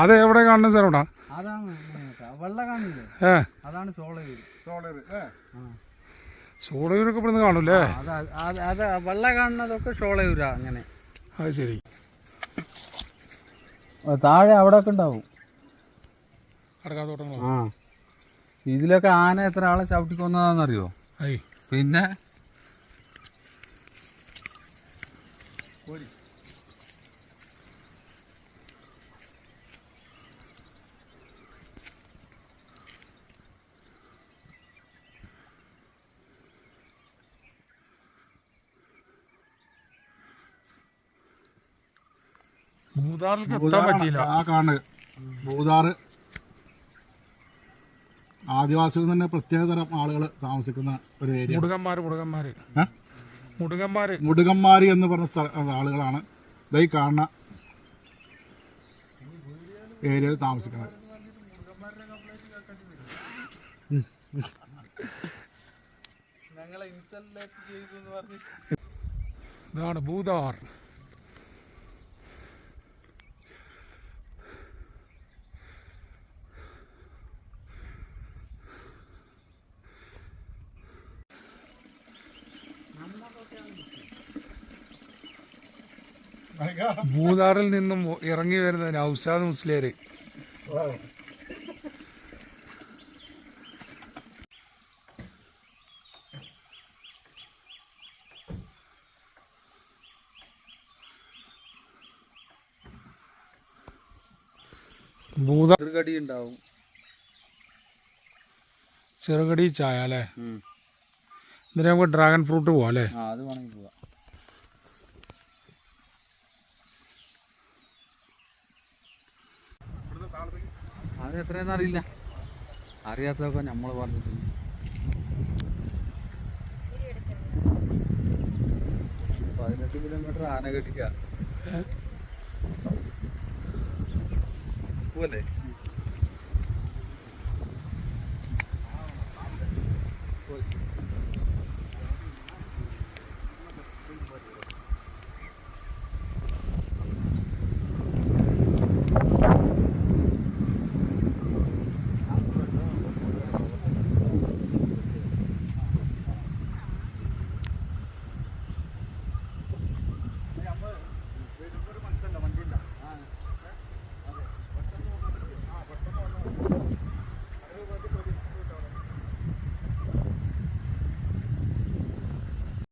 അത് എവിടെ കാണുന്ന സ്ഥലമാ? അതാണ് വെള്ള കാണില്ലേ, അതാണ് ചോളയൂർ. ചോളയൂരൊക്കെ ഇവിടുന്ന് കാണൂല്ലേ? അത് വെള്ള കാണുന്നതൊക്കെ ചോളയൂരാ. അങ്ങനെ അത് ശരി. താഴെ അവിടെ ഒക്കെ ഉണ്ടാവും അടക്കാത്തോട്ടങ്ങളോ? ആ, ഇതിലൊക്കെ ആന എത്ര ആളെ ചവിട്ടിക്കൊന്നതാണെന്നറിയോ? പിന്നെ ഭൂതാറ് ആദിവാസികൾ തന്നെ പ്രത്യേകതരം ആളുകൾ താമസിക്കുന്ന ഒരു ഏരിയ. മുടുകന്മാര് എന്ന് പറഞ്ഞ ആളുകളാണ് ഈ കാണുന്ന ഏരിയയിൽ താമസിക്കുന്നത്. ഇതാണ് ഭൂതാർ. ഭൂതാറിൽ നിന്നും ഇറങ്ങി വരുന്ന നൗഷാദ് മുസ്ലിയാര്. ചെറുകടി ഉണ്ടാവും, ചെറുകടി ചായ അല്ലേ? എന്നിട്ട് നമുക്ക് ഡ്രാഗൺ ഫ്രൂട്ട് പോവാം അല്ലേ? അത് വേണമെങ്കിൽ പോവാം. അത് എത്രയെന്ന് അറിയില്ല, അറിയാത്തതൊക്കെ നമ്മൾ പറഞ്ഞിട്ടുണ്ട്. 18 കിലോമീറ്റർ ആന കെട്ടിക്ക പോലെ.